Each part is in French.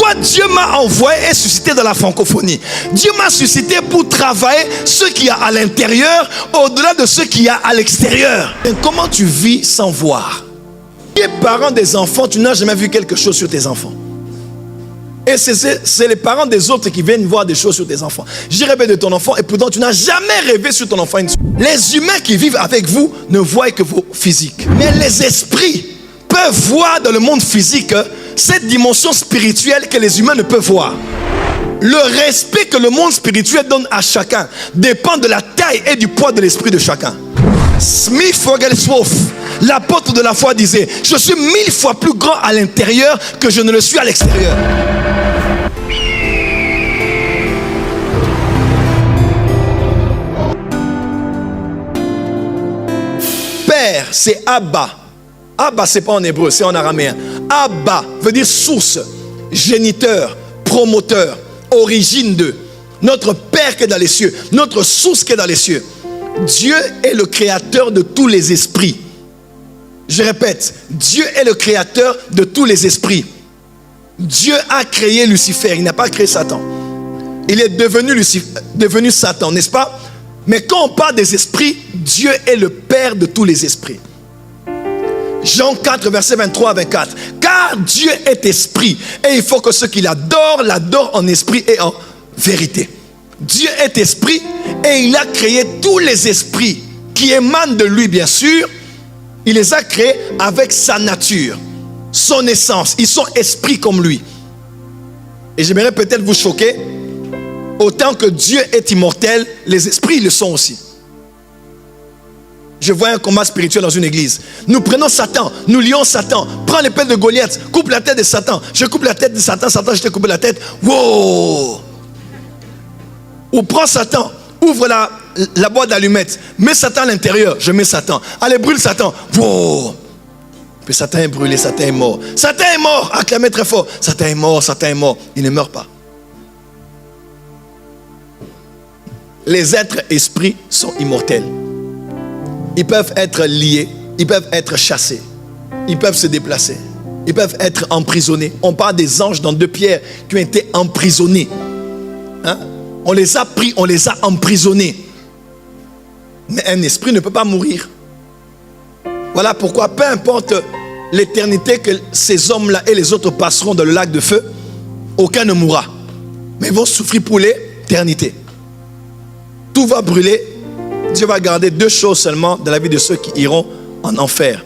Moi, Dieu m'a envoyé et suscité dans la francophonie. Dieu m'a suscité pour travailler ce qu'il y a à l'intérieur, au-delà de ce qu'il y a à l'extérieur. Et comment tu vis sans voir? Tu es parent des enfants, tu n'as jamais vu quelque chose sur tes enfants. Et c'est les parents des autres qui viennent voir des choses sur tes enfants. J'ai rêvé de ton enfant et pourtant tu n'as jamais rêvé sur ton enfant. Les humains qui vivent avec vous ne voient que vos physiques. Mais les esprits peuvent voir dans le monde physique cette dimension spirituelle que les humains ne peuvent voir. Le respect que le monde spirituel donne à chacun dépend de la taille et du poids de l'esprit de chacun. Smith Wigglesworth, l'apôtre de la foi, disait: je suis 1000 fois plus grand à l'intérieur que je ne le suis à l'extérieur. Père, c'est Abba. Abba, c'est pas en hébreu, c'est en araméen. Abba veut dire source, géniteur, promoteur, origine de. Notre Père qui est dans les cieux, notre source qui est dans les cieux. Dieu est le créateur de tous les esprits. Je répète, Dieu est le créateur de tous les esprits. Dieu a créé Lucifer, il n'a pas créé Satan. Il est devenu Satan, n'est-ce pas? Mais quand on parle des esprits, Dieu est le Père de tous les esprits. Jean 4, verset 23 à 24. Car Dieu est esprit, et il faut que ceux qui l'adorent en esprit et en vérité. Dieu est esprit, et il a créé tous les esprits qui émanent de lui, bien sûr. Il les a créés avec sa nature, son essence. Ils sont esprits comme lui. Et j'aimerais peut-être vous choquer. Autant que Dieu est immortel, les esprits le sont aussi. Je vois un combat spirituel dans une église. Nous prenons Satan, nous lions Satan. Prends l'épée de Goliath, coupe la tête de Satan. Je coupe la tête de Satan, Satan, je te coupe la tête. Wow! Ou prends Satan, ouvre la boîte d'allumettes, mets Satan à l'intérieur, je mets Satan. Allez, brûle Satan. Wow! Puis Satan est brûlé, Satan est mort. Satan est mort, acclamez très fort. Satan est mort, Satan est mort. Il ne meurt pas. Les êtres esprits sont immortels. Ils peuvent être liés, ils peuvent être chassés, ils peuvent se déplacer, ils peuvent être emprisonnés. On parle des anges dans 2 Pierre qui ont été emprisonnés. Hein? On les a pris, on les a emprisonnés. Mais un esprit ne peut pas mourir. Voilà pourquoi, peu importe l'éternité que ces hommes-là et les autres passeront dans le lac de feu, aucun ne mourra. Mais ils vont souffrir pour l'éternité. Tout va brûler. Dieu va garder 2 choses seulement dans la vie de ceux qui iront en enfer.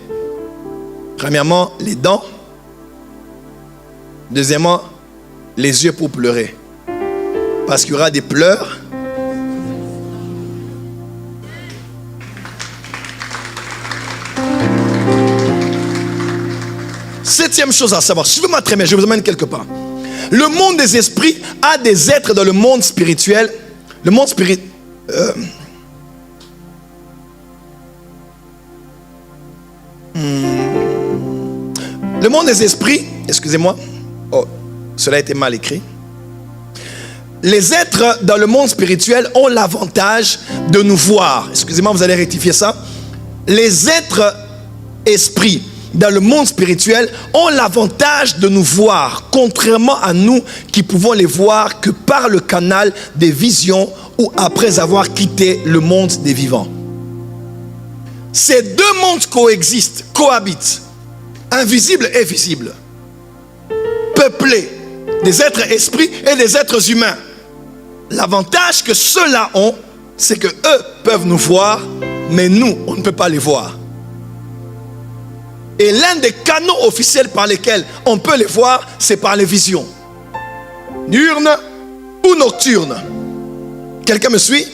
Premièrement, les dents. Deuxièmement, les yeux pour pleurer. Parce qu'il y aura des pleurs. Septième chose à savoir, suivez-moi très bien, je vous emmène quelque part. Le monde des esprits a des êtres dans le monde spirituel. Le monde spirituel. Le monde des esprits, excusez-moi, oh, cela a été mal écrit. Les êtres dans le monde spirituel ont l'avantage de nous voir. Excusez-moi, vous allez rectifier ça. Les êtres esprits dans le monde spirituel ont l'avantage de nous voir, contrairement à nous qui pouvons les voir que par le canal des visions ou après avoir quitté le monde des vivants. Ces 2 mondes coexistent, cohabitent, invisibles et visibles, peuplés des êtres esprits et des êtres humains. L'avantage que ceux-là ont, c'est que eux peuvent nous voir, mais nous, on ne peut pas les voir. Et l'un des canaux officiels par lesquels on peut les voir, c'est par les visions. Diurnes ou nocturnes. Quelqu'un me suit?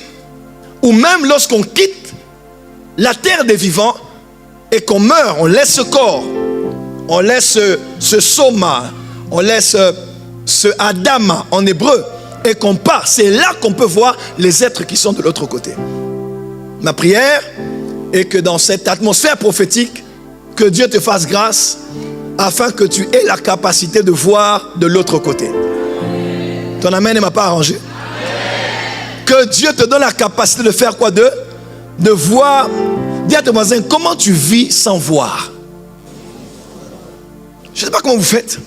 Ou même lorsqu'on quitte la terre des vivants et qu'on meurt, on laisse ce corps, on laisse ce soma, on laisse ce adama en hébreu et qu'on part, c'est là qu'on peut voir les êtres qui sont de l'autre côté. Ma prière est que dans cette atmosphère prophétique, que Dieu te fasse grâce afin que tu aies la capacité de voir de l'autre côté. Ton amen ne m'a pas arrangé. Que Dieu te donne la capacité de faire quoi? De voir. Dis à ton voisin, comment tu vis sans voir? Je ne sais pas comment vous faites.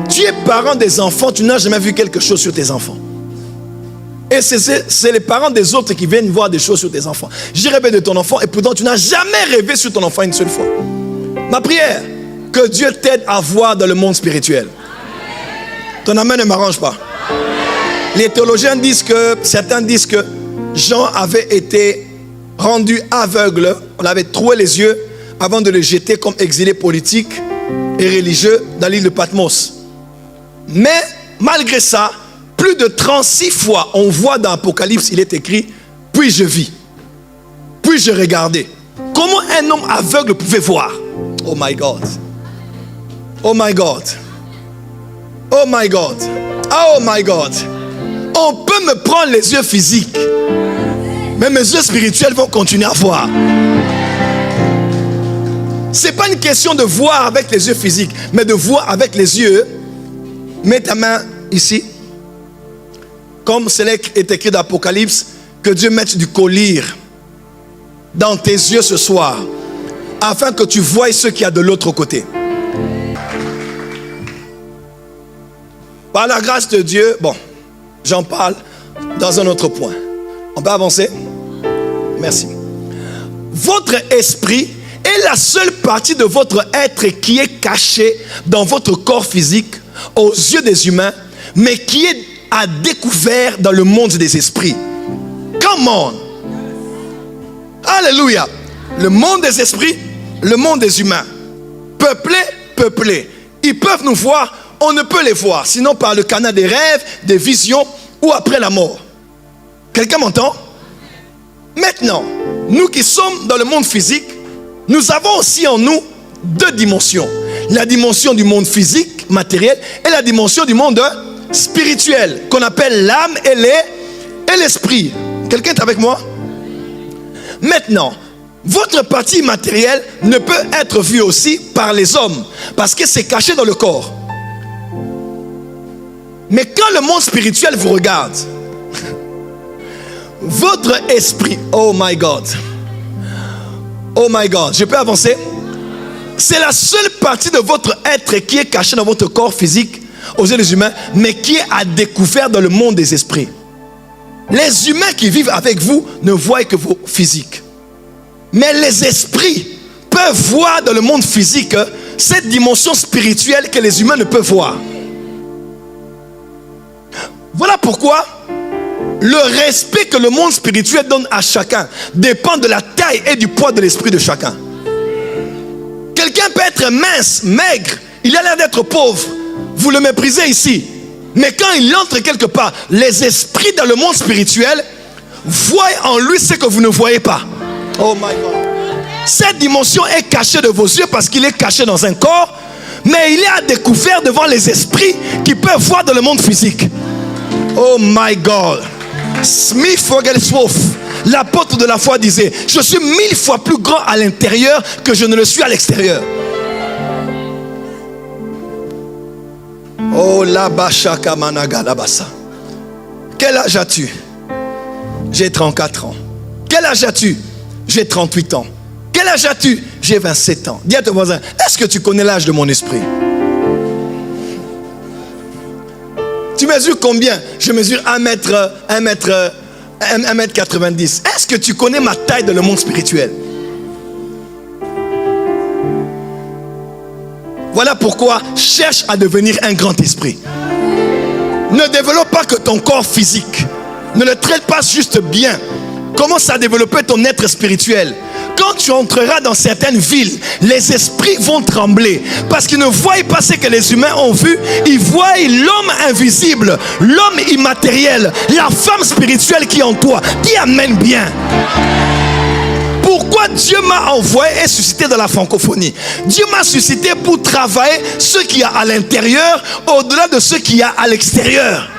Tu es parent des enfants, tu n'as jamais vu quelque chose sur tes enfants. Et c'est les parents des autres qui viennent voir des choses sur tes enfants. J'ai rêvé de ton enfant et pourtant tu n'as jamais rêvé sur ton enfant une seule fois. Ma prière, que Dieu t'aide à voir dans le monde spirituel. Ton amen ne m'arrange pas. Les théologiens disent que, certains disent que Jean avait été rendu aveugle, on avait troué les yeux avant de le jeter comme exilé politique et religieux dans l'île de Patmos. Mais malgré ça, plus de 36 fois, on voit dans Apocalypse, il est écrit, puis je vis, puis je regardais. Comment un homme aveugle pouvait voir? Oh my God. Oh my God. Oh my God. Oh my God. On peut me prendre les yeux physiques, mais mes yeux spirituels vont continuer à voir. Ce n'est pas une question de voir avec les yeux physiques, mais de voir avec les yeux. Mets ta main ici. Comme cela est écrit dans l'Apocalypse, que Dieu mette du collier dans tes yeux ce soir, afin que tu voies ce qu'il y a de l'autre côté. Par la grâce de Dieu, bon, j'en parle dans un autre point. On peut avancer? Merci. Votre esprit est la seule partie de votre être qui est cachée dans votre corps physique aux yeux des humains, mais qui est à découvert dans le monde des esprits. Come on! Alléluia! Le monde des esprits, le monde des humains. Peuplé. Ils peuvent nous voir, on ne peut les voir, sinon par le canal des rêves, des visions ou après la mort. Quelqu'un m'entend? Maintenant, nous qui sommes dans le monde physique, nous avons aussi en nous deux dimensions. La dimension du monde physique, matériel, et la dimension du monde spirituel, qu'on appelle l'âme et l'esprit. Quelqu'un est avec moi? Maintenant, votre partie matérielle ne peut être vue aussi par les hommes, parce que c'est caché dans le corps. Mais quand le monde spirituel vous regarde, votre esprit, oh my God, je peux avancer? C'est la seule partie de votre être qui est cachée dans votre corps physique aux yeux des humains, mais qui est à découvert dans le monde des esprits. Les humains qui vivent avec vous ne voient que vos physiques. Mais les esprits peuvent voir dans le monde physique cette dimension spirituelle que les humains ne peuvent voir. Voilà pourquoi le respect que le monde spirituel donne à chacun dépend de la taille et du poids de l'esprit de chacun. Quelqu'un peut être mince, maigre, il a l'air d'être pauvre. Vous le méprisez ici. Mais quand il entre quelque part, les esprits dans le monde spirituel voient en lui ce que vous ne voyez pas. Oh my God. Cette dimension est cachée de vos yeux parce qu'il est caché dans un corps, mais il est à découvert devant les esprits qui peuvent voir dans le monde physique. Oh my God. Smith Wigglesworth, l'apôtre de la foi, disait: je suis 1000 fois plus grand à l'intérieur que je ne le suis à l'extérieur. Oh la bachaka managa la bassa. Quel âge as-tu? J'ai 34 ans. Quel âge as-tu? J'ai 38 ans. Quel âge as-tu? J'ai 27 ans. Dis à ton voisin: est-ce que tu connais l'âge de mon esprit? Tu mesures combien? Je mesure 1m90. Est-ce que tu connais ma taille dans le monde spirituel? Voilà pourquoi cherche à devenir un grand esprit. Ne développe pas que ton corps physique. Ne le traite pas juste bien. Commence à développer ton être spirituel. Quand tu entreras dans certaines villes, les esprits vont trembler parce qu'ils ne voient pas ce que les humains ont vu. Ils voient l'homme invisible, l'homme immatériel, la femme spirituelle qui est en toi. Dis amen bien. Pourquoi Dieu m'a envoyé et suscité dans la francophonie? Dieu m'a suscité pour travailler ce qu'il y a à l'intérieur au-delà de ce qu'il y a à l'extérieur.